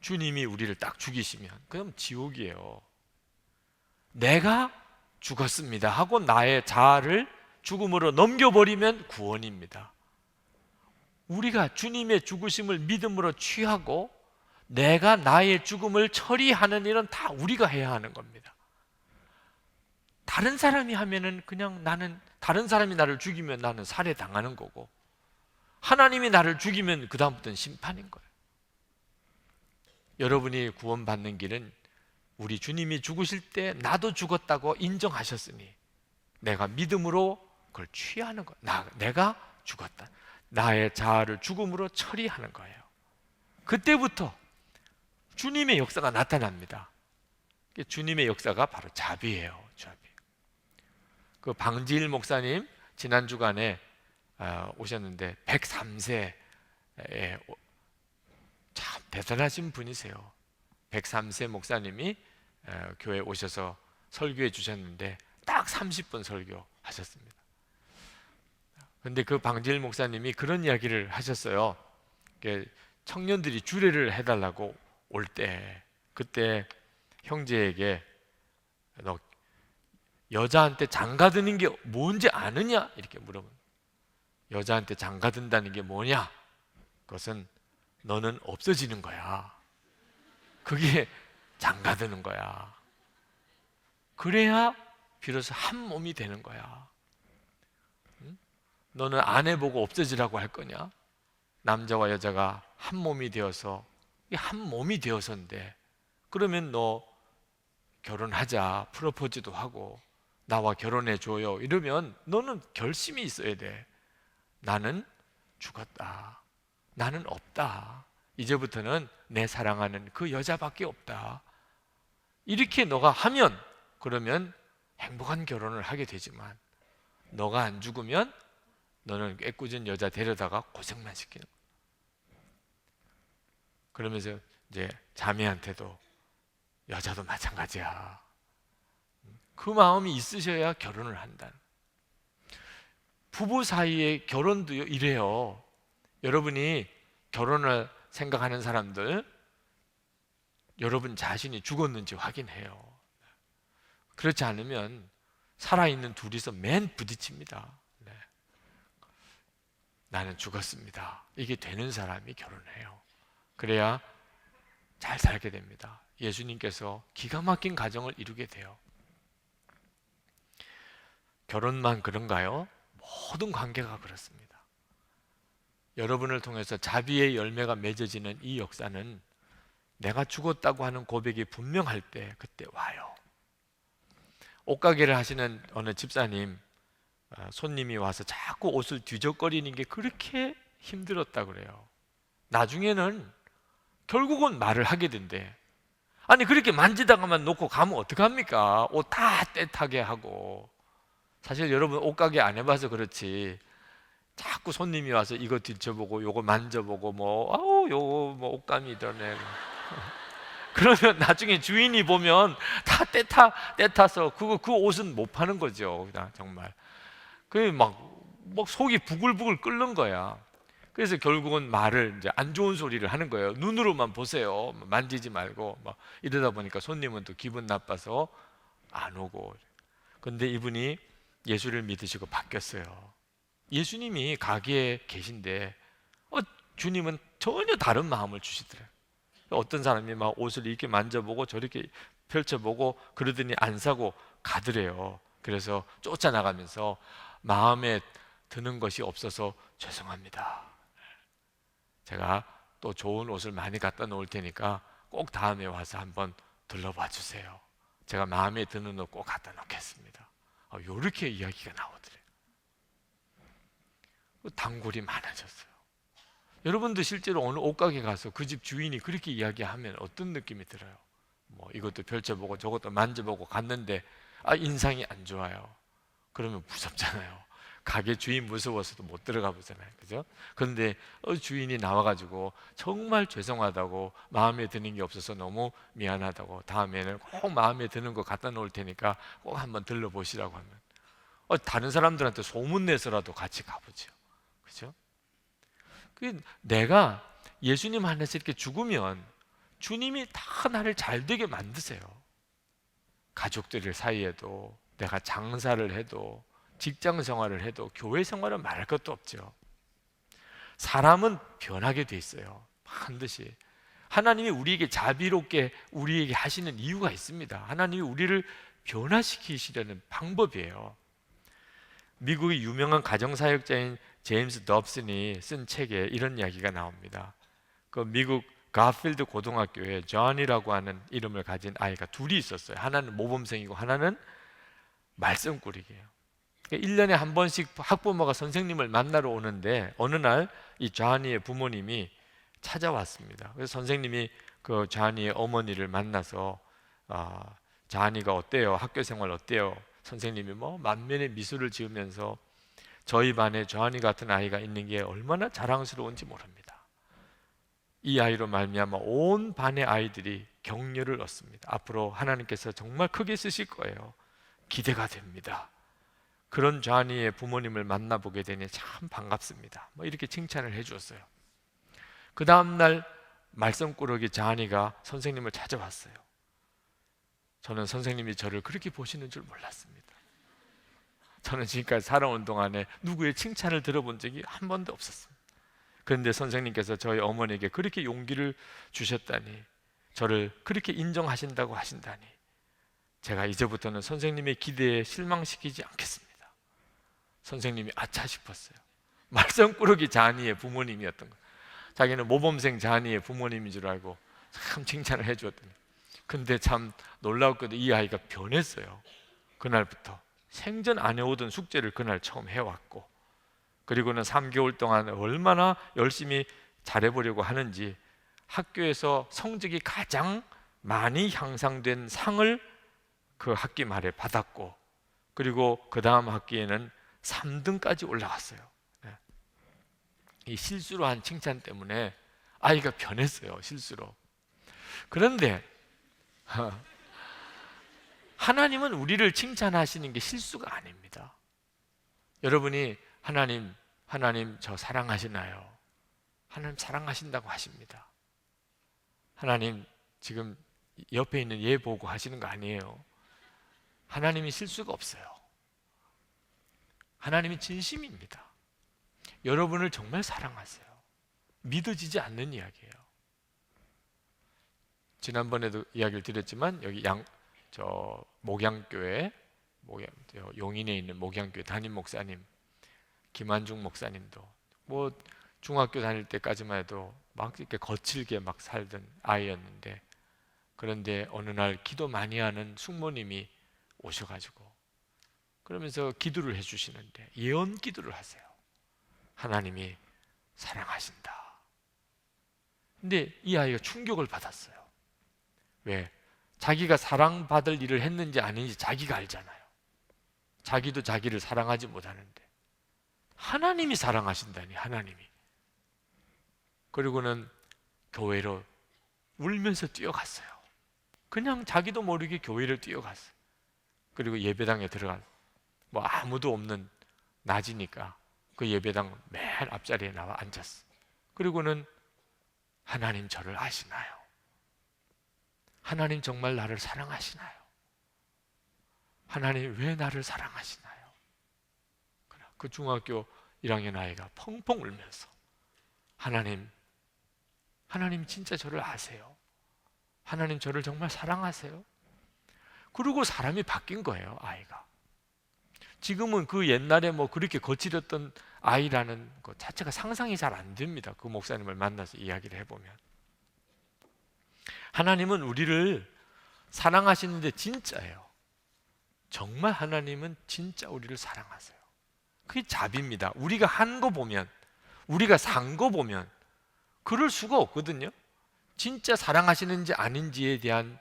주님이 우리를 딱 죽이시면 그럼 지옥이에요. 내가 죽었습니다 하고 나의 자아를 죽음으로 넘겨버리면 구원입니다. 우리가 주님의 죽으심을 믿음으로 취하고 내가 나의 죽음을 처리하는 일은 다 우리가 해야 하는 겁니다. 다른 사람이 하면은 그냥 나는, 다른 사람이 나를 죽이면 나는 살해당하는 거고, 하나님이 나를 죽이면 그 다음부터는 심판인 거예요. 여러분이 구원받는 길은 우리 주님이 죽으실 때 나도 죽었다고 인정하셨으니 내가 믿음으로 그걸 취하는 거예요. 내가 죽었다. 나의 자아를 죽음으로 처리하는 거예요. 그때부터 주님의 역사가 나타납니다. 주님의 역사가 바로 자비예요. 자비. 그 방지일 목사님 지난 주간에 오셨는데 103세에 참 대단하신 분이세요. 103세 목사님이 교회에 오셔서 설교해 주셨는데 딱 30분 설교하셨습니다. 그런데 그 방지일 목사님이 그런 이야기를 하셨어요. 청년들이 주례를 해달라고 올 때, 그때 형제에게 너 여자한테 장가드는 게 뭔지 아느냐? 이렇게 물어봅니다. 여자한테 장가든다는 게 뭐냐? 그것은 너는 없어지는 거야. 그게 장가드는 거야. 그래야 비로소 한 몸이 되는 거야. 응? 너는 아내 보고 없어지라고 할 거냐? 남자와 여자가 한 몸이 되어서, 한 몸이 되어서인데, 그러면 너 결혼하자, 프로포즈도 하고 나와 결혼해 줘요 이러면 너는 결심이 있어야 돼. 나는 죽었다. 나는 없다. 이제부터는 내 사랑하는 그 여자밖에 없다. 이렇게 너가 하면, 그러면 행복한 결혼을 하게 되지만, 너가 안 죽으면 너는 애꿎은 여자 데려다가 고생만 시키는 거야. 그러면서 이제 자매한테도 여자도 마찬가지야. 그 마음이 있으셔야 결혼을 한다. 부부 사이의 결혼도 이래요. 여러분이 결혼을 생각하는 사람들, 여러분 자신이 죽었는지 확인해요. 그렇지 않으면 살아있는 둘이서 맨 부딪힙니다. 네. 나는 죽었습니다. 이게 되는 사람이 결혼해요. 그래야 잘 살게 됩니다. 예수님께서 기가 막힌 가정을 이루게 돼요. 결혼만 그런가요? 모든 관계가 그렇습니다. 여러분을 통해서 자비의 열매가 맺어지는 이 역사는 내가 죽었다고 하는 고백이 분명할 때 그때 와요. 옷가게를 하시는 어느 집사님, 손님이 와서 자꾸 옷을 뒤적거리는 게 그렇게 힘들었다 그래요. 나중에는 결국은 말을 하게 된대. 아니 그렇게 만지다가만 놓고 가면 어떡합니까? 옷 다 떼타게 하고. 사실 여러분 옷가게 안 해봐서 그렇지, 자꾸 손님이 와서 이거 뒤쳐보고 요거 만져보고 뭐 아우 요거 뭐 옷감이 이러네 그러면 나중에 주인이 보면 다 떼타서 그 옷은 못 파는 거죠. 그냥 정말 막 속이 부글부글 끓는 거야. 그래서 결국은 말을 이제 안 좋은 소리를 하는 거예요. 눈으로만 보세요. 만지지 말고 막 이러다 보니까 손님은 또 기분 나빠서 안 오고. 근데 이분이 예수를 믿으시고 바뀌었어요. 예수님이 가게에 계신데 주님은 전혀 다른 마음을 주시더래요. 어떤 사람이 막 옷을 이렇게 만져보고 저렇게 펼쳐보고 그러더니 안 사고 가더래요. 그래서 쫓아나가면서 마음에 드는 것이 없어서 죄송합니다. 제가 또 좋은 옷을 많이 갖다 놓을 테니까 꼭 다음에 와서 한번 둘러봐 주세요. 제가 마음에 드는 옷 꼭 갖다 놓겠습니다. 이렇게 이야기가 나오더래요. 단골이 많아졌어요. 여러분도 실제로 어느 옷가게 가서 그 집 주인이 그렇게 이야기하면 어떤 느낌이 들어요? 뭐 이것도 펼쳐보고 저것도 만져보고 갔는데 인상이 안 좋아요. 그러면 무섭잖아요. 가게 주인 무서워서도 못 들어가 보잖아요. 그죠? 그런데 주인이 나와가지고 정말 죄송하다고, 마음에 드는 게 없어서 너무 미안하다고, 다음에는 꼭 마음에 드는 거 갖다 놓을 테니까 꼭 한번 들러보시라고 하면 다른 사람들한테 소문내서라도 같이 가보죠. 그죠? 내가 예수님 안에서 이렇게 죽으면 주님이 다 나를 잘 되게 만드세요. 가족들 사이에도, 내가 장사를 해도, 직장 생활을 해도, 교회 생활은 말할 것도 없죠. 사람은 변하게 돼 있어요. 반드시. 하나님이 우리에게 자비롭게 우리에게 하시는 이유가 있습니다. 하나님이 우리를 변화시키시려는 방법이에요. 미국의 유명한 가정사역자인 제임스 dobson이 쓴 책에 이런 이야기가 나옵니다. 그 미국 가필드 고등학교에 존이라고 하는 이름을 가진 아이가 둘이 있었어요. 하나는 모범생이고 하나는 말썽꾸러기예요. 1년에 한 번씩 학부모가 선생님을 만나러 오는데 어느 날 이 존이의 부모님이 찾아왔습니다. 그래서 선생님이 그 존이의 어머니를 만나서 존이가 어때요? 학교 생활 어때요? 선생님이 뭐 만면의 미소를 지으면서 저희 반에 존이 같은 아이가 있는 게 얼마나 자랑스러운지 모릅니다. 이 아이로 말미암아 온 반의 아이들이 격려를 얻습니다. 앞으로 하나님께서 정말 크게 쓰실 거예요. 기대가 됩니다. 그런 존이의 부모님을 만나보게 되니 참 반갑습니다. 뭐 이렇게 칭찬을 해주었어요. 그 다음날 말썽꾸러기 존이가 선생님을 찾아왔어요. 저는 선생님이 저를 그렇게 보시는 줄 몰랐습니다. 저는 지금까지 살아온 동안에 누구의 칭찬을 들어본 적이 한 번도 없었습니다. 그런데 선생님께서 저희 어머니에게 그렇게 용기를 주셨다니, 저를 그렇게 인정하신다고 하신다니, 제가 이제부터는 선생님의 기대에 실망시키지 않겠습니다. 선생님이 아차 싶었어요. 말썽꾸러기 존이의 부모님이었던 거예요. 자기는 모범생 존이의 부모님인 줄 알고 참 칭찬을 해주었더니, 근데 참 놀라웠거든요. 이 아이가 변했어요. 그날부터 생전 안 해오던 숙제를 그날 처음 해왔고, 그리고는 3개월 동안 얼마나 열심히 잘해보려고 하는지 학교에서 성적이 가장 많이 향상된 상을 그 학기 말에 받았고, 그리고 그 다음 학기에는 3등까지 올라갔어요. 이 실수로 한 칭찬 때문에 아이가 변했어요. 실수로. 그런데 하나님은 우리를 칭찬하시는 게 실수가 아닙니다. 여러분이 하나님 저 사랑하시나요? 하나님 사랑하신다고 하십니다. 하나님 지금 옆에 있는 얘 보고 하시는 거 아니에요. 하나님이 실수가 없어요. 하나님이 진심입니다. 여러분을 정말 사랑하세요. 믿어지지 않는 이야기예요. 지난번에도 이야기를 드렸지만 여기 목양교회, 용인에 있는 목양교회 담임 목사님 김한중 목사님도 뭐 중학교 다닐 때까지만 해도 막 이렇게 거칠게 막 살던 아이였는데, 그런데 어느 날 기도 많이 하는 숙모님이 오셔가지고 그러면서 기도를 해주시는데 예언 기도를 하세요. 하나님이 사랑하신다. 근데 이 아이가 충격을 받았어요. 왜? 자기가 사랑받을 일을 했는지 아닌지 자기가 알잖아요. 자기도 자기를 사랑하지 못하는데 하나님이 사랑하신다니, 하나님이. 그리고는 교회로 울면서 뛰어갔어요. 그냥 자기도 모르게 교회를 뛰어갔어요. 그리고 예배당에 들어간, 뭐 아무도 없는 낮이니까 그 예배당 맨 앞자리에 나와 앉았어. 그리고는 하나님 저를 아시나요? 하나님 정말 나를 사랑하시나요? 하나님 왜 나를 사랑하시나요? 그 중학교 1학년 아이가 펑펑 울면서 하나님 진짜 저를 아세요? 하나님 저를 정말 사랑하세요? 그리고 사람이 바뀐 거예요, 아이가. 지금은 그 옛날에 뭐 그렇게 거칠었던 아이라는 것 자체가 상상이 잘 안 됩니다. 그 목사님을 만나서 이야기를 해보면. 하나님은 우리를 사랑하시는데 진짜예요. 정말 하나님은 진짜 우리를 사랑하세요. 그게 자비입니다. 우리가 한 거 보면, 우리가 산 거 보면 그럴 수가 없거든요. 진짜 사랑하시는지 아닌지에 대한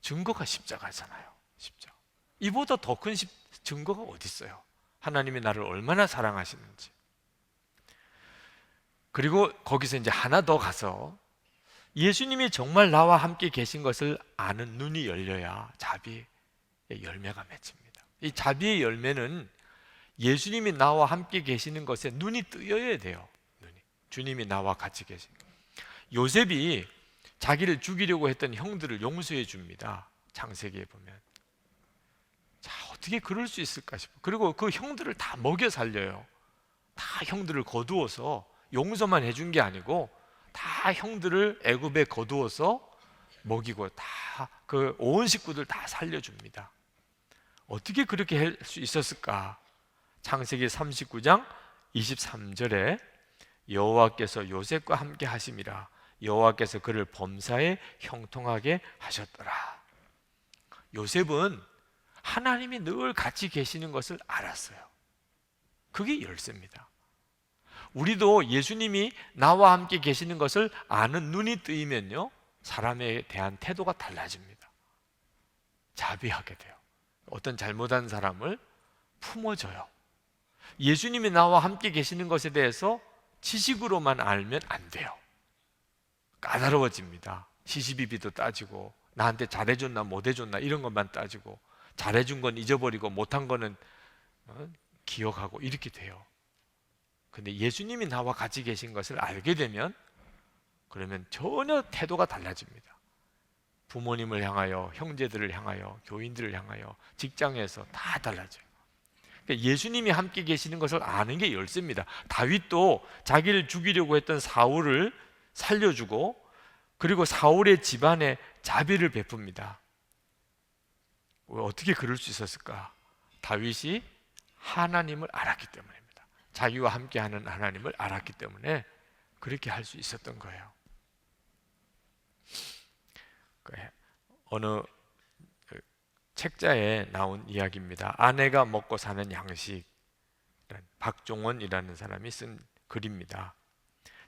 증거가 십자가잖아요. 십자가. 이보다 더 큰 증거가 어디 있어요? 하나님이 나를 얼마나 사랑하시는지. 그리고 거기서 이제 하나 더 가서 예수님이 정말 나와 함께 계신 것을 아는 눈이 열려야 자비의 열매가 맺힙니다. 이 자비의 열매는 예수님이 나와 함께 계시는 것에 눈이 뜨여야 돼요. 주님이 나와 같이 계신. 요셉이 자기를 죽이려고 했던 형들을 용서해 줍니다. 창세기에 보면. 자, 어떻게 그럴 수 있을까 싶어. 그리고 그 형들을 다 먹여 살려요. 다 형들을 거두어서 용서만 해준 게 아니고 다 형들을 애굽에 거두어서 먹이고 다 그 온 식구들 다 살려줍니다. 어떻게 그렇게 할 수 있었을까? 창세기 39장 23절에 여호와께서 요셉과 함께 하심이라 여호와께서 그를 범사에 형통하게 하셨더라. 요셉은 하나님이 늘 같이 계시는 것을 알았어요. 그게 열쇠입니다. 우리도 예수님이 나와 함께 계시는 것을 아는 눈이 뜨이면요, 사람에 대한 태도가 달라집니다. 자비하게 돼요. 어떤 잘못한 사람을 품어줘요. 예수님이 나와 함께 계시는 것에 대해서 지식으로만 알면 안 돼요. 까다로워집니다. 시시비비도 따지고 나한테 잘해줬나 못해줬나 이런 것만 따지고 잘해준 건 잊어버리고 못한 거는 기억하고 이렇게 돼요. 근데 예수님이 나와 같이 계신 것을 알게 되면 그러면 전혀 태도가 달라집니다. 부모님을 향하여, 형제들을 향하여, 교인들을 향하여, 직장에서 다 달라져요. 그러니까 예수님이 함께 계시는 것을 아는 게 열쇠입니다. 다윗도 자기를 죽이려고 했던 사울을 살려주고 그리고 사울의 집안에 자비를 베풉니다. 왜 어떻게 그럴 수 있었을까? 다윗이 하나님을 알았기 때문입니다. 자기와 함께하는 하나님을 알았기 때문에 그렇게 할 수 있었던 거예요. 어느 책자에 나온 이야기입니다. 아내가 먹고 사는 양식, 박종원이라는 사람이 쓴 글입니다.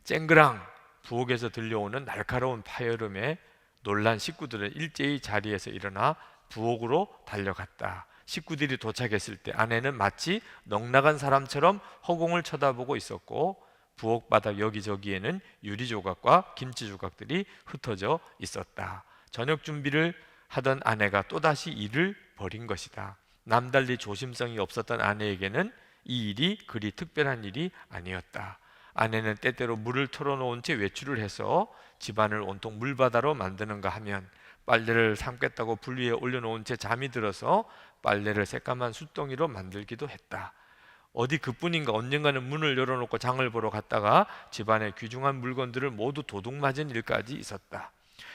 쨍그랑 부엌에서 들려오는 날카로운 파열음에 놀란 식구들은 일제히 자리에서 일어나 부엌으로 달려갔다. 식구들이 도착했을 때 아내는 마치 넋나간 사람처럼 허공을 쳐다보고 있었고 부엌 바닥 여기저기에는 유리 조각과 김치 조각들이 흩어져 있었다. 저녁 준비를 하던 아내가 또다시 일을 벌인 것이다. 남달리 조심성이 없었던 아내에게는 이 일이 그리 특별한 일이 아니었다. 아내는 때때로 물을 털어놓은 채 외출을 해서 집안을 온통 물바다로 만드는가 하면 빨래를 삶겠다고 불 위에 올려놓은 채 잠이 들어서 빨래를 새까만 숫덩이로 만들기도 했다. 어디 그뿐인가 언젠가는 문을 열어놓고 장을 보러 갔다가 집안의 귀중한 물건들을 모두 도둑맞은 일까지 있었다.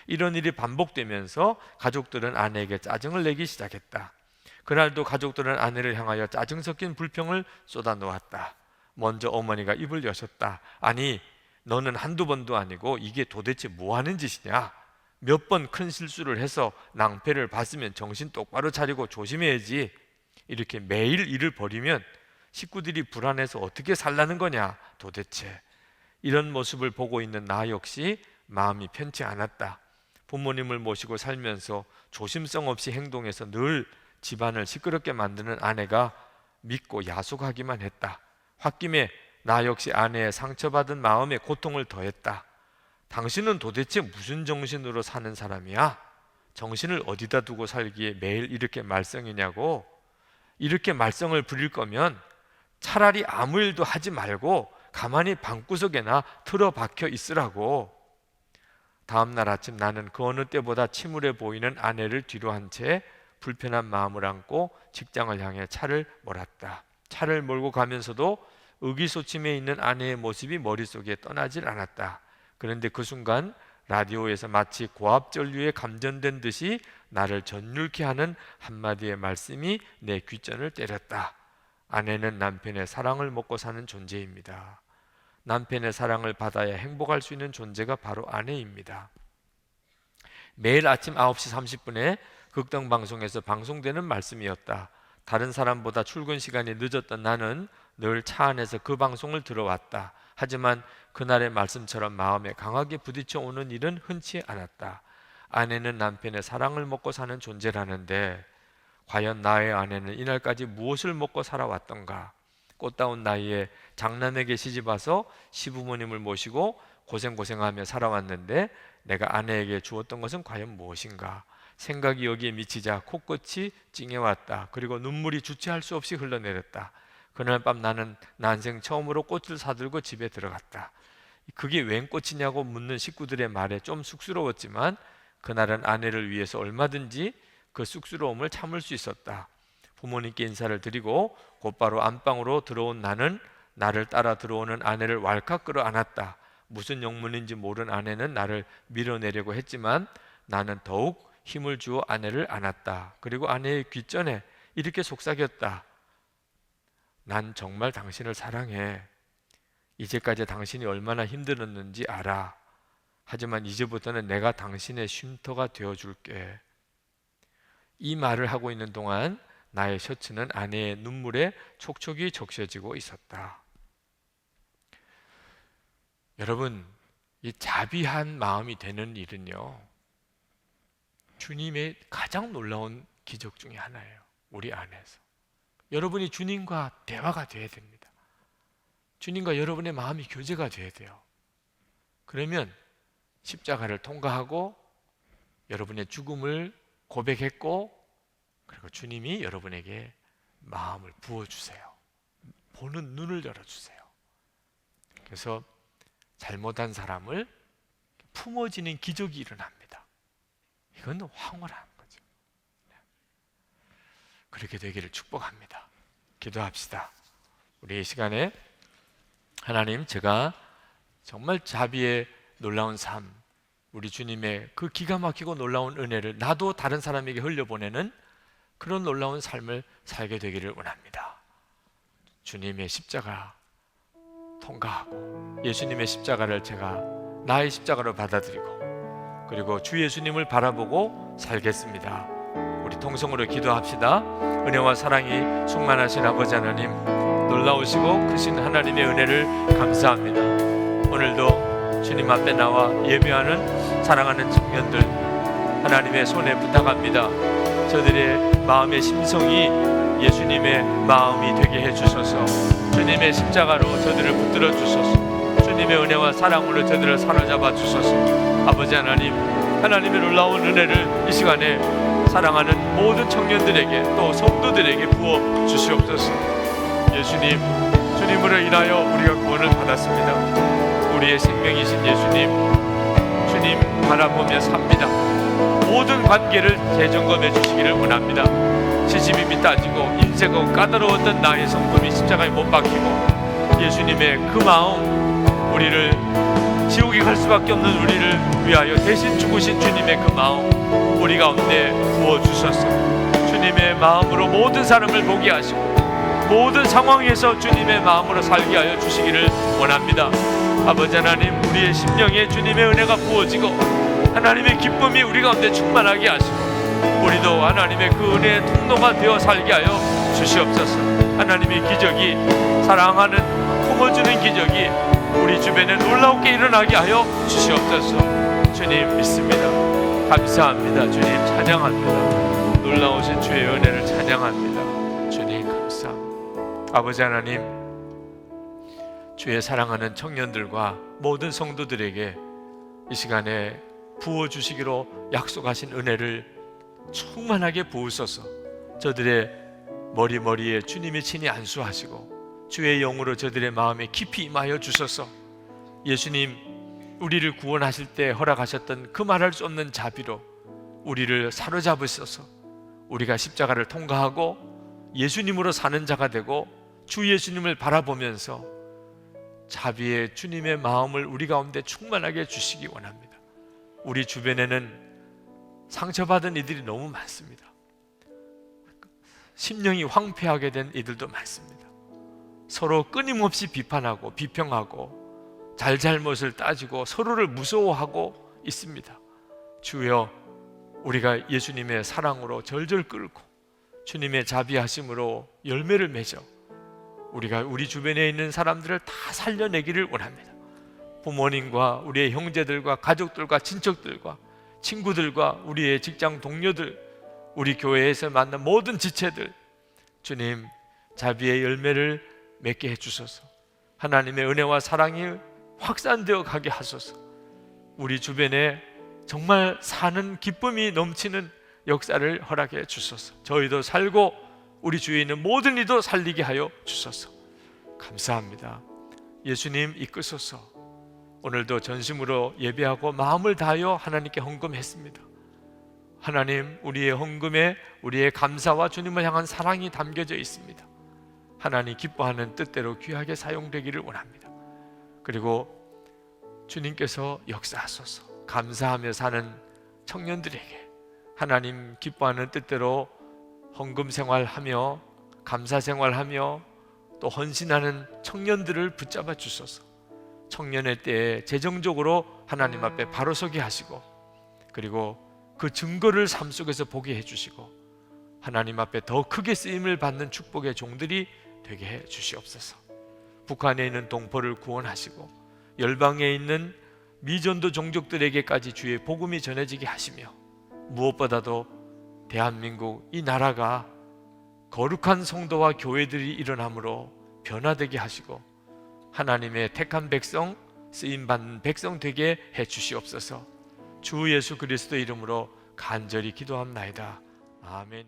이런 일이 반복되면서 가족들은 아내에게 짜증을 내기 시작했다. 그날도 가족들은 아내를 향하여 짜증 섞인 불평을 쏟아놓았다. 먼저 어머니가 입을 여셨다. 아니, 너는 한두 번도 아니고 이게 도대체 뭐 하는 짓이냐? 몇 번 큰 실수를 해서 낭패를 봤으면 정신 똑바로 차리고 조심해야지. 이렇게 매일 일을 벌이면 식구들이 불안해서 어떻게 살라는 거냐 도대체. 이런 모습을 보고 있는 나 역시 마음이 편치 않았다. 부모님을 모시고 살면서 조심성 없이 행동해서 늘 집안을 시끄럽게 만드는 아내가 믿고 야속하기만 했다. 홧김에 나 역시 아내의 상처받은 마음에 고통을 더했다. 당신은 도대체 무슨 정신으로 사는 사람이야? 정신을 어디다 두고 살기에 매일 이렇게 말썽이냐고. 이렇게 말썽을 부릴 거면 차라리 아무 일도 하지 말고 가만히 방구석에나 틀어박혀 있으라고. 다음날 아침 나는 그 어느 때보다 침울해 보이는 아내를 뒤로 한 채 불편한 마음을 안고 직장을 향해 차를 몰았다. 차를 몰고 가면서도 의기소침해 있는 아내의 모습이 머릿속에 떠나질 않았다. 그런데 그 순간 라디오에서 마치 고압전류에 감전된 듯이 나를 전율케 하는 한마디의 말씀이 내 귓전을 때렸다. 아내는 남편의 사랑을 먹고 사는 존재입니다. 남편의 사랑을 받아야 행복할 수 있는 존재가 바로 아내입니다. 매일 아침 9시 30분에 극동방송에서 방송되는 말씀이었다. 다른 사람보다 출근 시간이 늦었던 나는 늘 차 안에서 그 방송을 들어왔다. 하지만 그날의 말씀처럼 마음에 강하게 부딪혀 오는 일은 흔치 않았다. 아내는 남편의 사랑을 먹고 사는 존재라는데 과연 나의 아내는 이날까지 무엇을 먹고 살아왔던가? 꽃다운 나이에 장남에게 시집와서 시부모님을 모시고 고생하며 살아왔는데 내가 아내에게 주었던 것은 과연 무엇인가? 생각이 여기에 미치자 코끝이 찡해왔다. 그리고 눈물이 주체할 수 없이 흘러내렸다. 그날 밤 나는 난생 처음으로 꽃을 사들고 집에 들어갔다. 그게 웬 꽃이냐고 묻는 식구들의 말에 좀 쑥스러웠지만 그날은 아내를 위해서 얼마든지 그 쑥스러움을 참을 수 있었다. 부모님께 인사를 드리고 곧바로 안방으로 들어온 나는 나를 따라 들어오는 아내를 왈칵 끌어안았다. 무슨 영문인지 모르는 아내는 나를 밀어내려고 했지만 나는 더욱 힘을 주어 아내를 안았다. 그리고 아내의 귓전에 이렇게 속삭였다. 난 정말 당신을 사랑해. 이제까지 당신이 얼마나 힘들었는지 알아. 하지만 이제부터는 내가 당신의 쉼터가 되어줄게. 이 말을 하고 있는 동안 나의 셔츠는 아내의 눈물에 촉촉이 적셔지고 있었다. 여러분, 이 자비한 마음이 되는 일은요, 주님의 가장 놀라운 기적 중에 하나예요. 우리 안에서 여러분이 주님과 대화가 돼야 됩니다. 주님과 여러분의 마음이 교제가 돼야 돼요. 그러면 십자가를 통과하고 여러분의 죽음을 고백했고, 그리고 주님이 여러분에게 마음을 부어주세요. 보는 눈을 열어주세요. 그래서 잘못한 사람을 품어지는 기적이 일어납니다. 이건 황홀한 거죠. 그렇게 되기를 축복합니다. 기도합시다. 우리 이 시간에 하나님, 제가 정말 자비의 놀라운 삶, 우리 주님의 그 기가 막히고 놀라운 은혜를 나도 다른 사람에게 흘려보내는 그런 놀라운 삶을 살게 되기를 원합니다. 주님의 십자가 통과하고 예수님의 십자가를 제가 나의 십자가로 받아들이고, 그리고 주 예수님을 바라보고 살겠습니다. 우리 통성으로 기도합시다. 은혜와 사랑이 충만하신 아버지 하나님, 놀라우시고 크신 하나님의 은혜를 감사합니다. 오늘도 주님 앞에 나와 예배하는 사랑하는 청년들 하나님의 손에 부탁합니다. 저들의 마음의 심성이 예수님의 마음이 되게 해주소서. 주님의 십자가로 저들을 붙들어 주소서. 주님의 은혜와 사랑으로 저들을 사로잡아 주소서. 아버지 하나님, 하나님의 놀라운 은혜를 이 시간에 사랑하는 모든 청년들에게 또 성도들에게 부어 주시옵소서. 예수님, 주님으로 인하여 우리가 구원을 받았습니다. 우리의 생명이신 예수님, 주님 바라보며 삽니다. 모든 관계를 재점검해 주시기를 원합니다. 시집이 따지고 인색하고 까다로웠던 나의 성품이 십자가에 못 박히고, 예수님의 그 마음, 우리를 지옥에 갈 수밖에 없는 우리를 위하여 대신 죽으신 주님의 그 마음 우리 가운데 부어주소서. 주님의 마음으로 모든 사람을 보게 하시고 모든 상황에서 주님의 마음으로 살게 하여 주시기를 원합니다. 아버지 하나님, 우리의 심령에 주님의 은혜가 부어지고 하나님의 기쁨이 우리 가운데 충만하게 하시고, 우리도 하나님의 그 은혜의 통로가 되어 살게 하여 주시옵소서. 하나님의 기적이, 사랑하는 품어주는 기적이 우리 주변에 놀랍게 일어나게 하여 주시옵소서. 주님 믿습니다. 감사합니다. 주님 찬양합니다. 놀라우신 주의 은혜를 찬양합니다. 주님 감사합니다. 아버지 하나님, 주의 사랑하는 청년들과 모든 성도들에게 이 시간에 부어주시기로 약속하신 은혜를 충만하게 부으소서. 저들의 머리에 주님의 친히 안수하시고 주의 영으로 저들의 마음에 깊이 임하여 주소서. 예수님, 우리를 구원하실 때 허락하셨던 그 말할 수 없는 자비로 우리를 사로잡으셔서 우리가 십자가를 통과하고 예수님으로 사는 자가 되고 주 예수님을 바라보면서 자비의 주님의 마음을 우리 가운데 충만하게 주시기 원합니다. 우리 주변에는 상처받은 이들이 너무 많습니다. 심령이 황폐하게 된 이들도 많습니다. 서로 끊임없이 비판하고 비평하고 잘잘못을 따지고 서로를 무서워하고 있습니다. 주여, 우리가 예수님의 사랑으로 절절 끓고 주님의 자비하심으로 열매를 맺어 우리가 우리 주변에 있는 사람들을 다 살려내기를 원합니다. 부모님과 우리의 형제들과 가족들과 친척들과 친구들과 우리의 직장 동료들, 우리 교회에서 만난 모든 지체들, 주님 자비의 열매를 맺게 해주소서. 하나님의 은혜와 사랑이 확산되어 가게 하소서. 우리 주변에 정말 사는 기쁨이 넘치는 역사를 허락해 주소서. 저희도 살고 우리 주위에 있는 모든 이도 살리게 하여 주소서. 감사합니다. 예수님 이끄소서. 오늘도 전심으로 예배하고 마음을 다하여 하나님께 헌금했습니다. 하나님, 우리의 헌금에 우리의 감사와 주님을 향한 사랑이 담겨져 있습니다. 하나님 기뻐하는 뜻대로 귀하게 사용되기를 원합니다. 그리고 주님께서 역사하소서. 감사하며 사는 청년들에게 하나님 기뻐하는 뜻대로 헌금 생활하며 감사 생활하며 또 헌신하는 청년들을 붙잡아 주소서. 청년의 때에 재정적으로 하나님 앞에 바로 서게 하시고, 그리고 그 증거를 삶 속에서 보게 해주시고, 하나님 앞에 더 크게 쓰임을 받는 축복의 종들이 되게 해 주시옵소서. 북한에 있는 동포를 구원하시고 열방에 있는 미전도 종족들에게까지 주의 복음이 전해지게 하시며, 무엇보다도 대한민국 이 나라가 거룩한 성도와 교회들이 일어남으로 변화되게 하시고 하나님의 택한 백성, 쓰임받는 백성 되게 해 주시옵소서. 주 예수 그리스도 이름으로 간절히 기도합나이다. 아멘.